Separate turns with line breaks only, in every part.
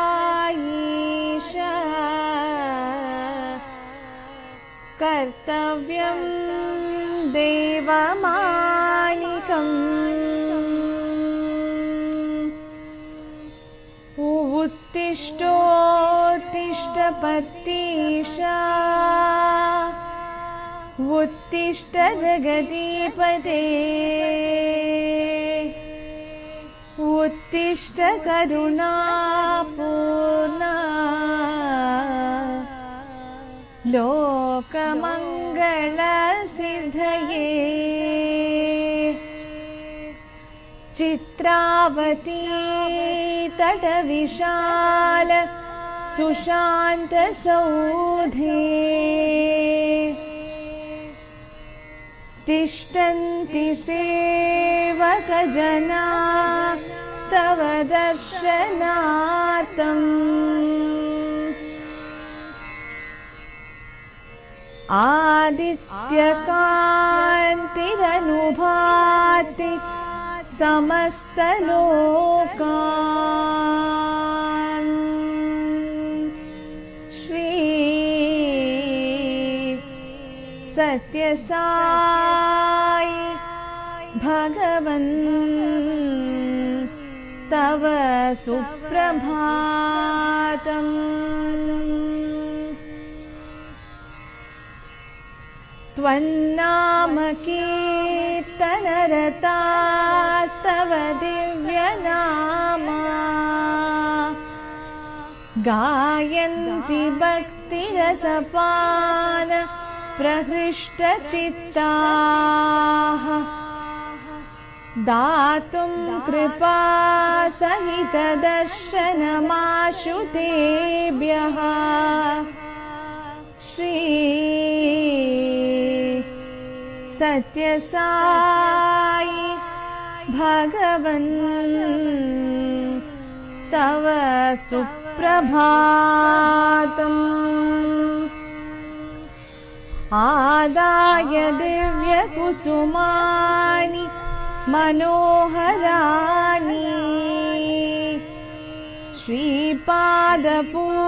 सत्यसाईश कर्तव्यं देवमानिकम् उत्तिष्ठ उत्तिष्ठोत्तिष्ठ पर्तीशा उत्तिष्ठ जगदीपते उत्तिष्ठ करुणापूर्णा लोकमङ्गलसिद्धये चित्रावती तटविशाल सुशान्तसौधे तिष्ठन्ति सेवकजना स्तव दर्शनार्थम् आदित्यकान्तिरनुभाति समस्तलोकान् श्री सत्यसाई भगवन् तव सुप्रभातम् त्वन्नाम कीर्तनरतास्तव दिव्यनामा गायन्ति भक्तिरसपान प्रहृष्टचित्ताः दातुं कृपा सहित दर्शनमाशु तेभ्यः श्री सत्यसाई भगवन् तव सुप्रभातम् आदाय दिव्यकुसुमानि मनोहराणि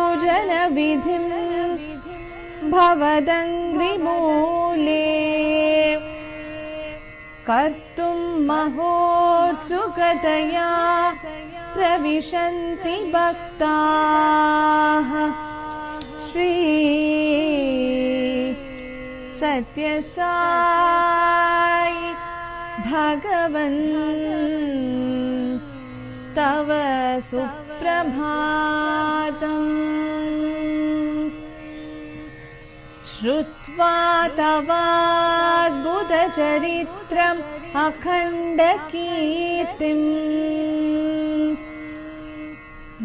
श्रीपादपूजनविधिं भवदङ्घ्रिमूले कर्तुं महोत्सुकतया प्रविशन्ति भक्ताः श्री सत्यसाई भगवन् तव सुप्रभातम् श्रुत्वा तवाद्भुतचरित्रम् अखण्डकीर्तिम्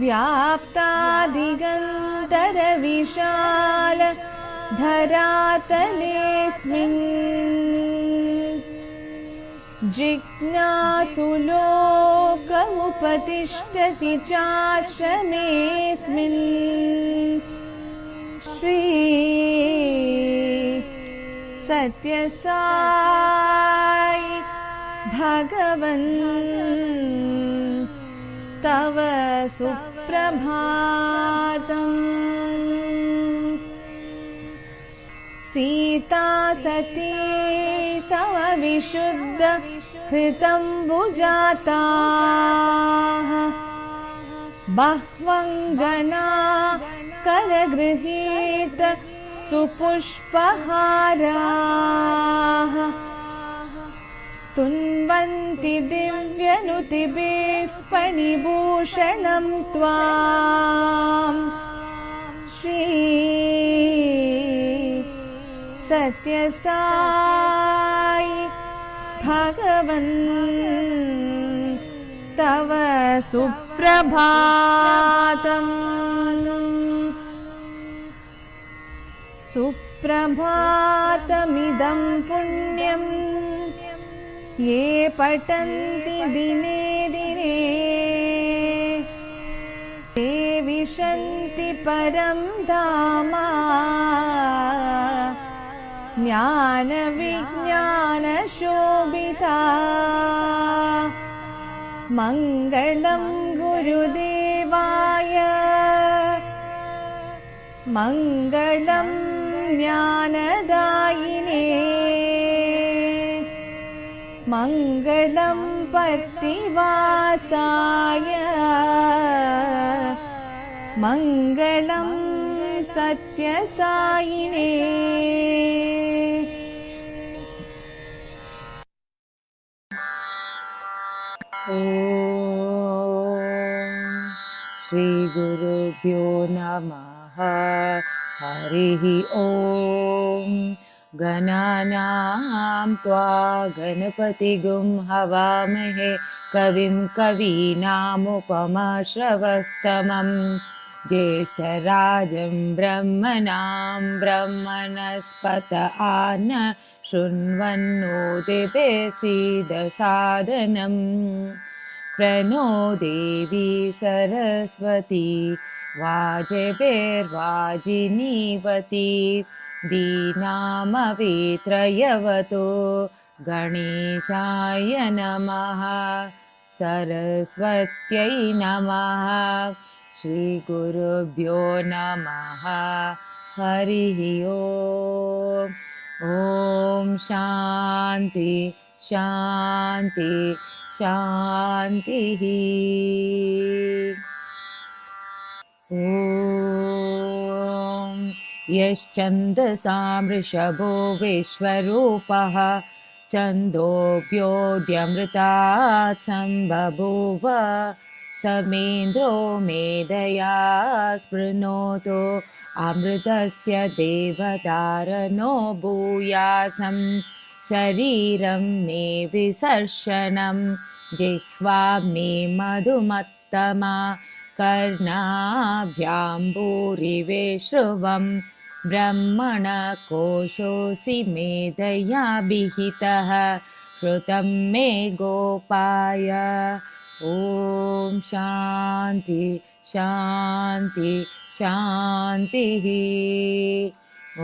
व्याप्तादिगन्तरविशाल धरातलेऽस्मिन् जिज्ञासुलोक उपतिष्ठति चाश्रमेऽस्मिन् श्री सत्यसाई भगवन् तव सुप्रभातम् सीता सती समविशुद्ध हृतम्बुजाताः बह्वङ्गना करगृहीत सुपुष्पहाराः स्तुन्वन्ति दिव्यनुतिभिः फणिभूषणं त्वाम् श्री सत्यसाई भगवन् तव सुप्रभातम् सुप्रभातमिदं पुण्यं ये पठन्ति दिने दिने ते विशन्ति परं धाम ज्ञानविज्ञानशोभिता मङ्गलं गुरुदेवाय मङ्गलं ज्ञानदायिने मङ्गलं पर्तिवासाय मङ्गलं सत्यसायिने
ॐ श्रीगुरुभ्यो नमः। हरिः ॐ। गणानां त्वा गणपतिगुं हवामहे कविं कवीनामुपमश्रवस्तमं ज्येष्ठराजं ब्रह्मणां ब्रह्मणस्पत आन शृण्वन्नोतिभिः प्रणो देवी सरस्वती वाजभिर्वाजिनीवती दीनामवित्रयवतो गणेशाय नमः सरस्वत्यै नमः श्रीगुरुभ्यो नमः हरिः ॐ। ॐ शान्ति शान्ति शान्तिः। ॐ यश्चन्दसां वृषभो विश्वरूपः छन्दोऽभ्योऽद्यमृतात् सम्बभूव समेन्द्रो मेधया स्पृणोतु अमृतस्य देवतारनो भूयासं शरीरं मे विसर्शनं जिह्वा मे मधुमत्तमा कर्णाभ्यां भूरिवेश्रुवं ब्रह्मणकोशोऽसि मेधया विहितः श्रुतं मे गोपाय। ॐ शान्ति शान्ति शान्तिः।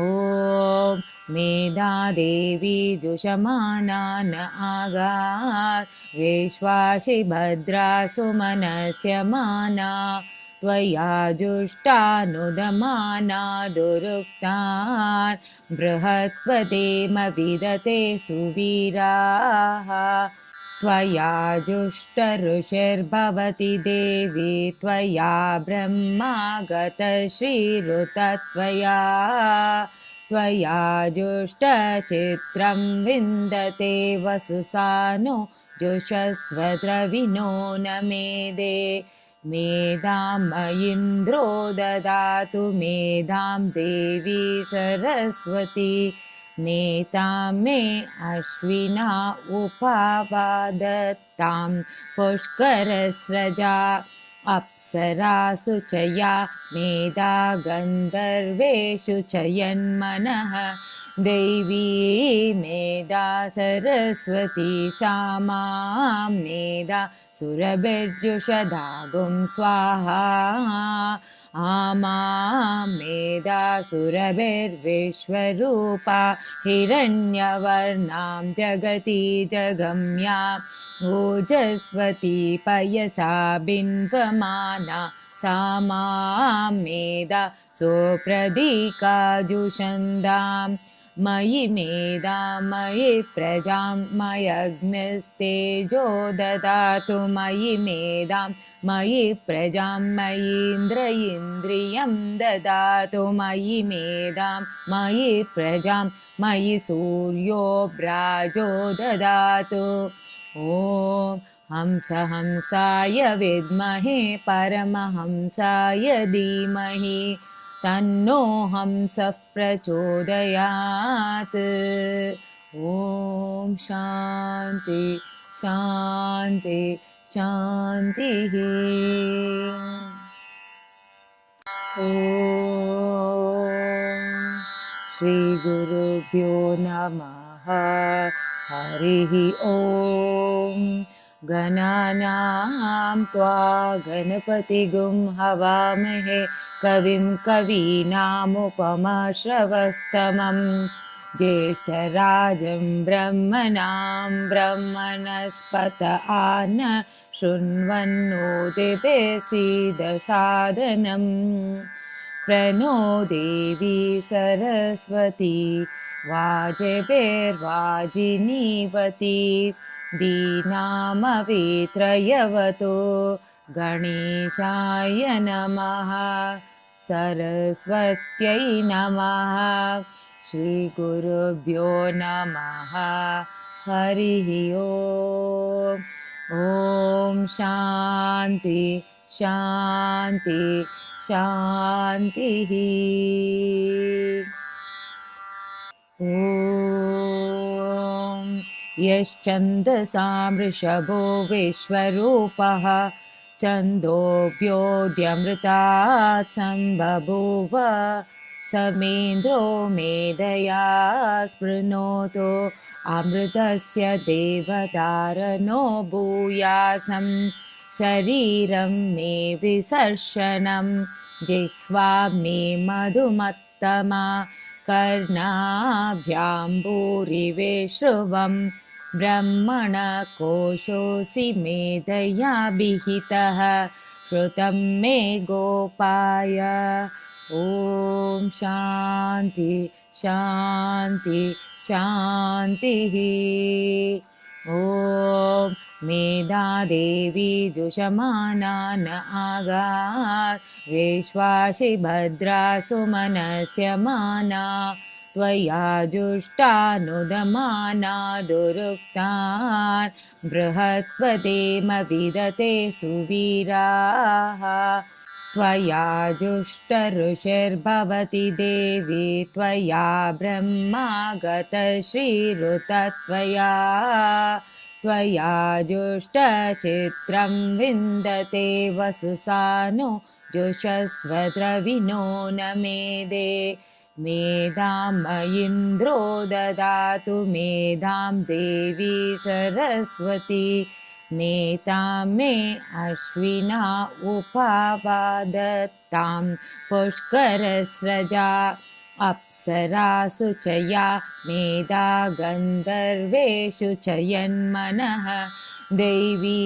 ॐ मेधादेवी जुषमाना न आगात् विश्वासि भद्रा सुमनस्यमाना त्वया जुष्टानुदमाना दुरुक्तान् बृहत्पदेम विदते सुवीराः त्वया जुष्टऋषिर्भवति देवी त्वया ब्रह्मागतश्रीरुतत्वया त्वया जुष्टचित्रं विन्दते वसुसानो जुषस्वद्रविणो न मेदे मेधां मयीन्द्रो ददातु मेधां देवी सरस्वती नेतां मे अश्विना उपावादत्तां पुष्करस्रजा अप्सरासु च या मेधा गन्धर्वेषु च यन्मनः देवी मेधा सरस्वती सा मां मेधा सुरभिर्जुषदागुं स्वाहा आमां मेधा सुरभिर्विश्वरूपा हिरण्यवर्णां जगति जगम्या ओजस्वती पयसा बिन्वमाना सा मां मेधा सोप्रदीकाजुषन्दां मयि मेधा मयि प्रजां मयग्निस्तेजो ददातु मयि मेधां मयि प्रजां मयीन्द्रियं ददातु मयि मेधां मयि प्रजां मयि सूर्यो व्राजो ददातु। ॐ हंसाय विद्महे परमहंसाय धीमहि तन्नो हंसः प्रचोदयात्। ॐ शान्ति शान्ति शान्तिः। ॐ श्रीगुरुभ्यो नमः हरिः ॐ। गणानां त्वा गणपतिगुं हवामहे कविं कवीनामुपमश्रवस्तमं ज्येष्ठराजं ब्रह्मणां ब्रह्मणस्पत आन शृण्वन्नोतिभिः प्रणो देवी सरस्वती वाजभिर्वाजिनीवती दीनामवित्रयवतो गणेशाय नमः सरस्वत्यै नमः श्रीगुरुभ्यो नमः हरिः ओम् ॐ शान्ति शान्ति शान्तिः ॐ यश्चन्दसां वृषभो विश्वरूपः छन्दोऽभ्योऽद्यमृतात् सम्बभूव समेन्द्रो मेधया स्पृणोतु अमृतस्य देवतारनो भूयासं शरीरं मे विसर्शनं जिह्वा मे मधुमत्तमा कर्णाभ्याम्बूरिवेश्रुवं ब्रह्मणकोशोऽसि मेधया विहितः श्रुतं मे गोपाय ॐ शान्ति शान्ति शान्तिः ॐ मेधादेवी जुषमाना न आगात् विश्वासि भद्रा सुमनस्यमाना त्वया जुष्टानुदमाना दुरुक्तान् बृहत्पदेमविदते सुवीराः त्वया जुष्टऋषिर्भवति देवी त्वया ब्रह्मागतः श्रीरुतत्वया त्वया जुष्टचित्रं विन्दते वसुसानो जुषस्वद्रविणो न मेदे मेधां मयीन्द्रो ददातु मेधां देवी सरस्वती नेतां मे अश्विना उपावादत्तां पुष्करस्रजा अप्सरासु च या मेधा गन्धर्वेषु च यन्मनः देवी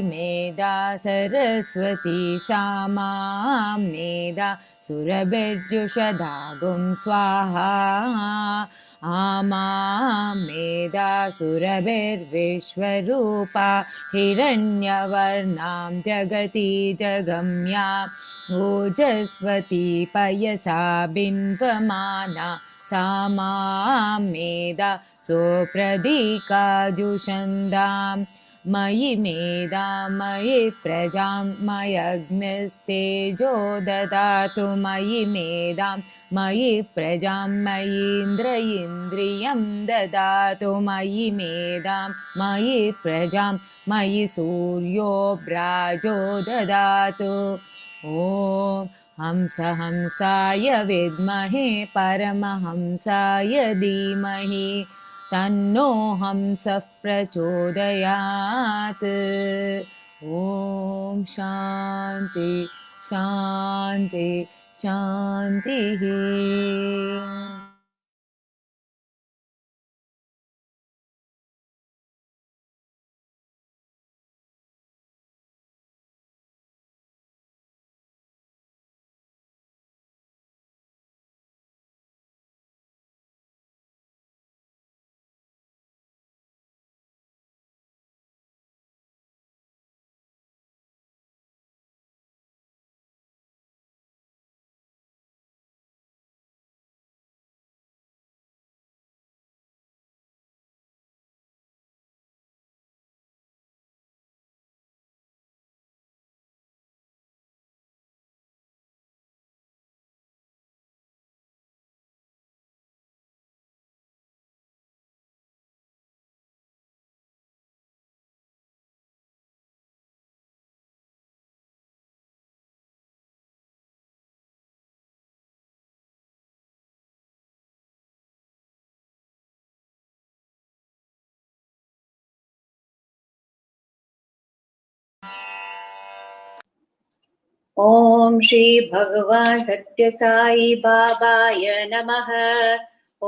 मेधा सरस्वती सा मां मेधा सुरभिर्जुषदागुं स्वाहा आमां मेधा सुरभिर्विश्वरूपा हिरण्यवर्णां जगति जगम्या ओजस्वती पयसा बिन्वमाना सा मां मेधा सुप्रदीका जुषन्दां मयि मेधा मयि प्रजां मयग्निस्तेजो ददातु मयि मेधां मयि प्रजां मयीन्द्र इन्द्रियं ददातु मयि मेधां मयि प्रजां मयि सूर्यो भ्राजो ददातु ॐ हंसाय विद्महे परमहंसाय धीमहि तन्नो हंसः प्रचोदयात् ॐ शान्ति शान्ति शान्तिः
ॐ श्री भगवान् सत्य साई बाबाय नमः।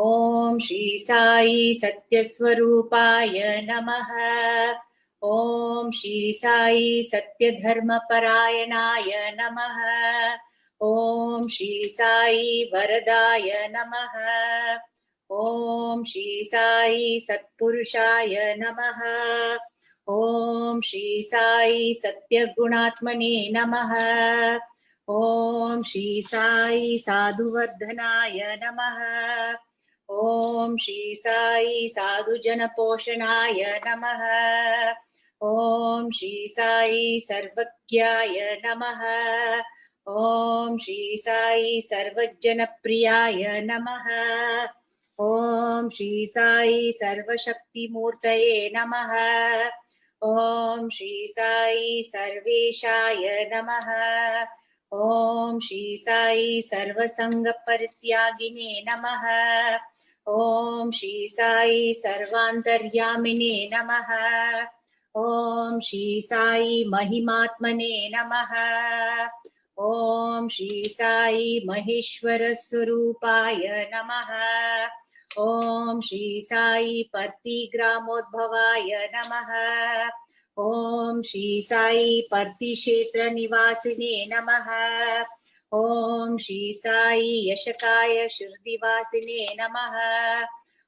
ॐ श्री साई सत्य स्वरूपाय नमः। ॐ श्री साई सत्य धर्म परायणाय नमः। ॐ श्री साई वरदाय नमः। ॐ श्री साई सत्पुरुषाय नमः। ॐ श्री साई सत्यगुणात्मने नमः। ॐ श्री साई साधुवर्धनाय नमः। ॐ श्री साई साधुजनपोषणाय नमः। ॐ श्री साई सर्वज्ञाय नमः। ॐ श्री साई सर्वजनप्रियाय नमः। ॐ श्री साई सर्वशक्तिमूर्तये नमः। ॐ श्री साई सर्वेशाय नमः। ॐ श्री साई सर्वसंगपरित्यागिने नमः। ॐ श्री साई सर्वान्तर्यामिने नमः। ॐ श्री साई महिमात्मने नमः। ॐ श्री साई महेश्वर स्वरूपाय नमः। ॐ श्री साई पर्तिग्रामोद्भवाय नमः। ॐ श्री साई पर्तिक्षेत्र निवासिने नमः। ॐ श्री साई यशकाय शिर्दिवासिने नमः।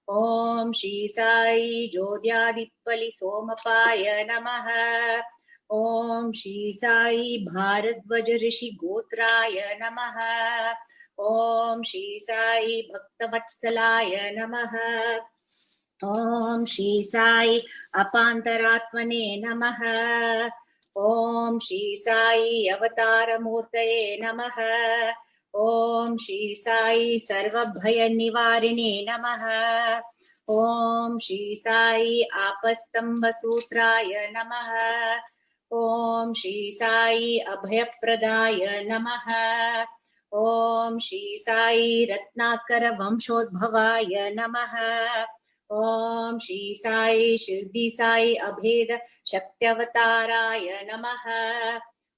ॐ श्री साई ज्योत्यादिपलि सोमपाय नमः। ॐ श्री साई भारद्वाज ऋषि गोत्राय नमः। ॐ श्री साई भक्तवत्सलाय नमः। ॐ श्री साई अपान्तरात्मने नमः। ॐ श्री साई अवतारमूर्तये नमः। ॐ श्री साई सर्वभयनिवारिणे नमः। ॐ श्री साई आपस्तम्भसूत्राय नमः। ॐ श्री साई अभयप्रदाय नमः। ॐ श्री साई रत्नाकर वंशोद्भवाय नमः। ॐ श्री साई शिर्डी साई अभेद शक्त्यवताराय नमः।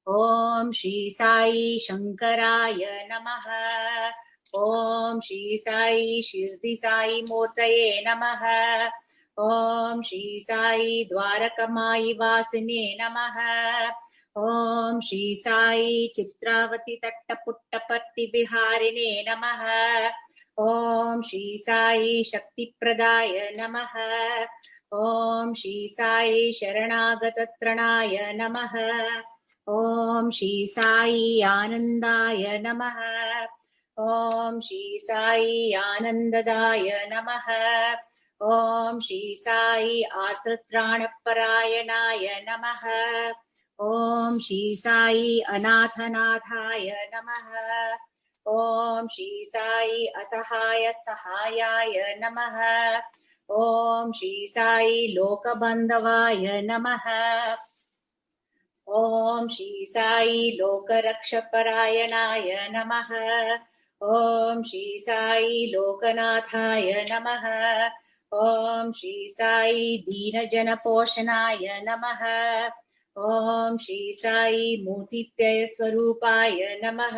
ॐ श्री साई शंकराय नमः। ॐ श्री साई शिर्डी साई मूर्तये नमः। ॐ श्री साई द्वारकमायि वासिने नमः। ॐ श्री साई चित्रावती तट्टपुट्टपर्ति विहारिणे नमः। ॐ श्री साई शक्तिप्रदाय नमः। ॐ श्री साई शरणागतत्रणाय नमः। ॐ श्री साई आनन्दाय नमः। ॐ श्री साई आनन्ददाय नमः। ॐ श्री साई आर्तत्राणपरायणाय नमः। ॐ श्री साई अनाथनाथाय नमः। ॐ श्री साई असहाय सहायाय नमः। ॐ श्री साई लोकबन्धवाय नमः। ॐ श्री साई लोकरक्षपरायणाय नमः। ॐ श्री साई लोकनाथाय नमः। ॐ श्री साई दीनजनपोषणाय नमः। ॐ श्री साई मूर्तित्ययस्वरूपाय नमः।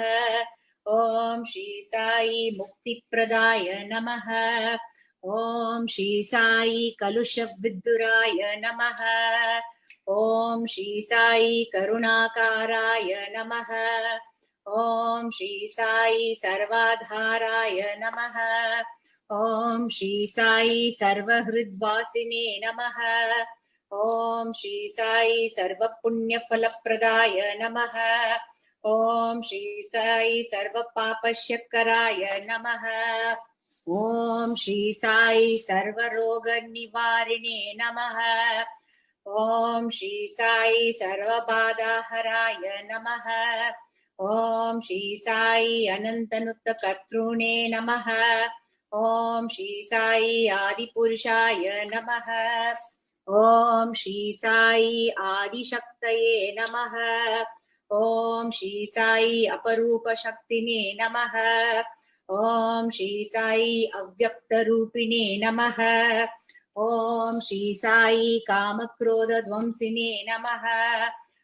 ॐ श्री साई मुक्तिप्रदाय नमः। ॐ श्री साई कलुषविद्धुराय नमः। ॐ श्री साई करुणाकाराय नमः। ॐ श्री साई सर्वाधाराय नमः। ॐ श्री साई सर्वहृद्वासिने नमः। ॐ श्री साई सर्वपुण्यफलप्रदाय नमः। ॐ श्री साई सर्वपापशक्कराय नमः। ॐ श्री साई सर्वरोगनिवारिणे नमः। ॐ श्री साई सर्वबाधाहराय नमः। ॐ श्री साई अनन्तनुत्तकर्तॄणे नमः। ॐ श्री साई आदिपुरुषाय नमः। ॐ श्री साई आदिशक्तये नमः। ॐ श्री साई अपरूपशक्तिने नमः। ॐ श्री साई अव्यक्तरूपिणे नमः। ॐ श्री साई कामक्रोधध्वंसिने नमः।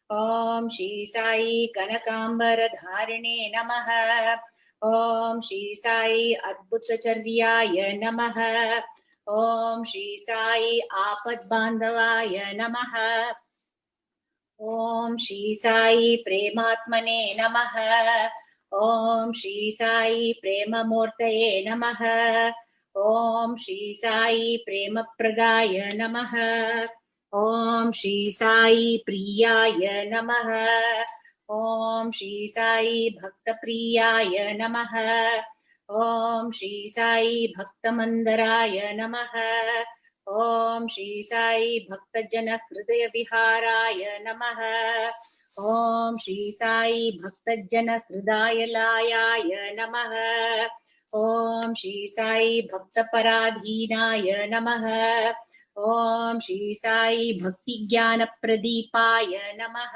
ॐ श्री साई कनकाम्बरधारिणे नमः। ॐ श्री साई अद्भुतचर्याय नमः। ॐ श्री साई आपद्बान्धवाय नमः। ॐ श्री साई प्रेमात्मने नमः। ॐ श्री साई प्रेममूर्तये नमः। ॐ श्री साई प्रेमप्रदाय नमः। ॐ श्री साई प्रियाय नमः। ॐ श्री साई भक्तप्रियाय नमः। ॐ श्री साई भक्तमन्दराय नमः। ॐ श्री साई भक्तजनहृदयविहाराय नमः। ॐ श्री साई भक्तजनहृदयलायाय नमः। ॐ श्री साई भक्तपराधीनाय नमः। ॐ श्री साई भक्तिज्ञानप्रदीपाय नमः।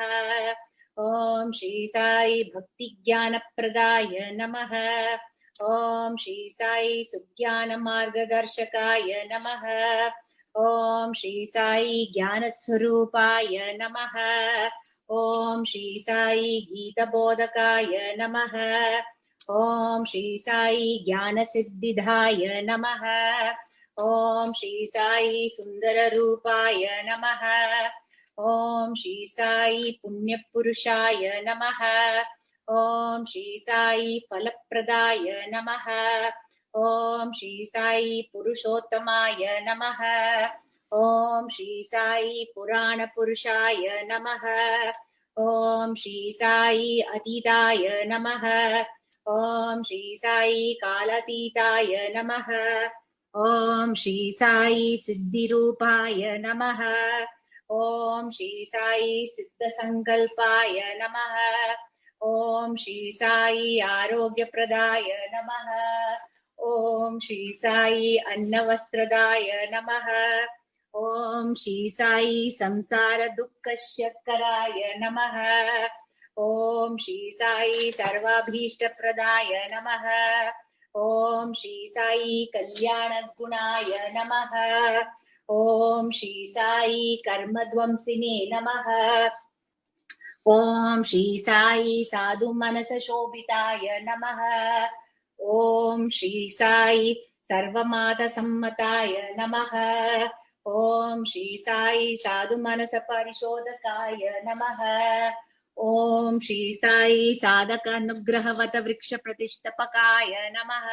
ॐ श्री साई भक्तिज्ञानप्रदाय नमः। ॐ श्री साई सुज्ञानमार्गदर्शकाय नमः। ॐ श्री साई ज्ञानस्वरूपाय नमः। ॐ श्री साई गीतबोधकाय नमः। ॐ श्री साई ज्ञानसिद्धिदाय नमः। ॐ श्री साई सुन्दररूपाय नमः। ॐ श्री साई पुण्यपुरुषाय नमः। ॐ श्री साई फलप्रदाय नमः। ॐ श्री साई पुरुषोत्तमाय नमः। ॐ श्री साई पुराणपुरुषाय नमः। ॐ श्री साई अतीताय नमः। ॐ श्री साई कालातीताय नमः। ॐ श्री साई सिद्धिरूपाय नमः। ॐ श्री साई सिद्धसङ्कल्पाय नमः। ॐ श्री साई आरोग्यप्रदाय नमः। ॐ श्री साई अन्नवस्त्रदाय नमः। ॐ श्री साई संसारदुःखशकराय नमः। ॐ श्री साई सर्वाभीष्टप्रदाय नमः। ॐ श्री साई कल्याणगुणाय नमः। ॐ श्री साई कर्मध्वंसिने नमः। ॐ श्री साई साधुमनसशोभिताय नमः। ॐ श्री साई सर्वमातसम्मताय नमः। ॐ श्री साई साधुमनसपरिशोधकाय नमः। ॐ श्री साई साधकानुग्रहवत वृक्षप्रतिष्ठपकाय नमः।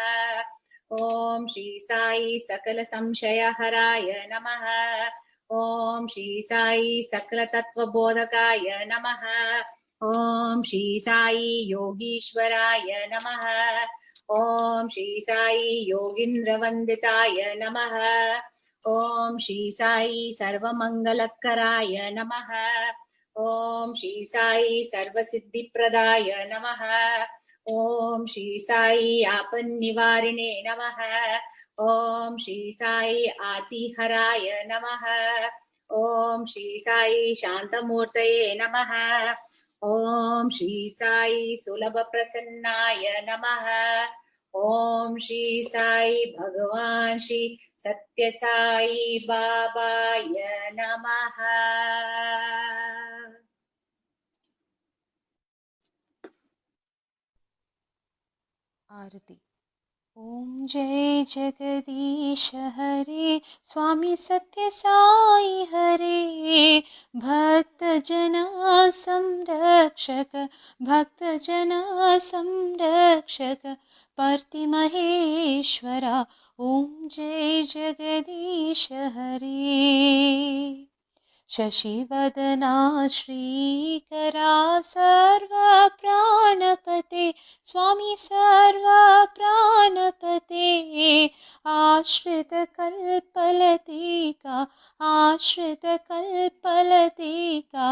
ॐ श्री साई सकलसंशयहराय नमः। ॐ श्री साई सकलतत्त्वबोधकाय नमः। ॐ श्री साई योगीश्वराय नमः। ॐ श्री साई योगीन्द्रवन्दिताय नमः। ॐ श्री साई सर्वमङ्गलकराय नमः। ॐ श्री साई सर्वसिद्धिप्रदाय नमः। ॐ श्री साई आपन्निवारिणे नमः। ॐ श्री साई आतिहराय नमः। ॐ श्री साई शान्तमूर्तये नमः। ॐ श्री साई सुलभप्रसन्नाय नमः। ॐ श्री साई भगवान् श्री सत्यसाई बाबाय नमः।
आरती। ॐ जय जगदीश हरे स्वामी सत्य साई हरे भक्तजना संरक्षक भक्तजना संरक्षक पर्तिमहेश्वरा ॐ जय जगदीश हरे शशिवदना श्रीकरा सर्वप्राणपते स्वामी सर्वप्राणपते आश्रितकल्पलतिका आश्रितकल्पलतिका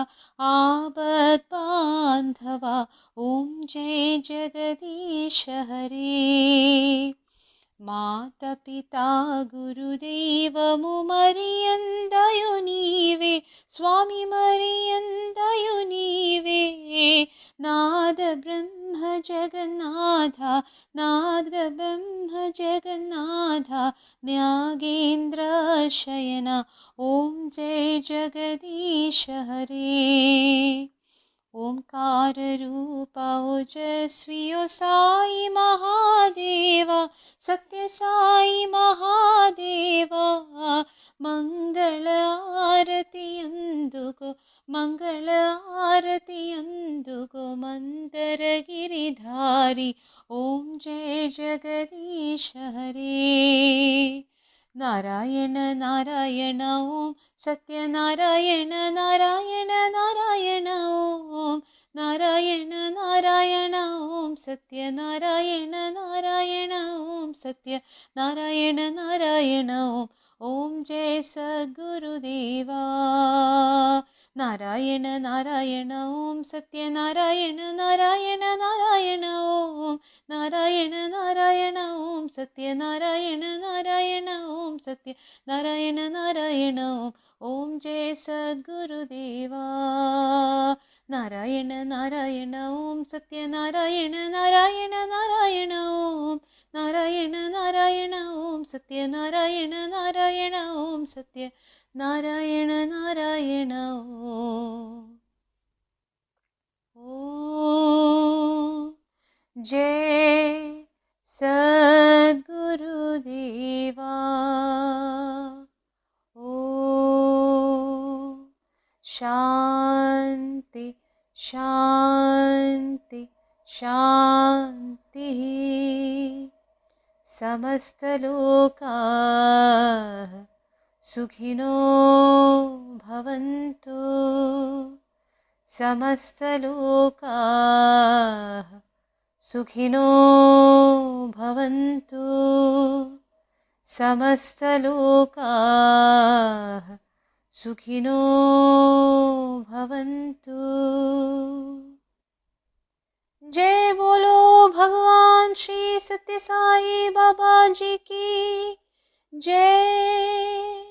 आपद्बान्धवा ॐ जय जगदीश हरे माता-पिता गुरुदेवमु मरियंदयु नीवे स्वामी मरियंदयु नीवे नाद ब्रह्म जगन्नाथा नाद ब्रह्म जगन्नाथा नागेन्द्र शयना ओम जय जगदीश हरे ओंकार रूप ओजस्वी ओ साई महादेवा सत्य साई महादेवा मंगल आरती अंदुको मंगल आरती अंदुको मंतर गिरिधारी ओम जय जगदीश हरे नारायण नारायण ॐ सत्यनारायण नारायण नारायण ॐ नारायण नारायण ॐ सत्यनारायण नारायण ॐ सत्यनारायण नारायण ॐ जय सद्गुरुदेवा नारायण नारायण ॐ सत्यनारायण नारायण नारायण ॐ नारायण नारायण ॐ सत्यनारायण नारायण ॐ सत्यनारायण नारायण ॐ जय सद्गुरुदेवा नारायण नारायण ॐ सत्यनारायण नारायण नारायण ॐ नारायण नारायण ॐ सत्यनारायण नारायण ॐ सत्यनारायण नारायण ॐ जय सद्गुरुदेवा ॐ शान्ति शान्ति शान्तिः समस्तलोकाः सुखिनो भवन्तु समस्तलोकाः सुखिनो भवन्तु समस्तलोकाः सुखिनो भवन्तु जय बोलो भगवान श्री सत्य साई बाबा जी की जय।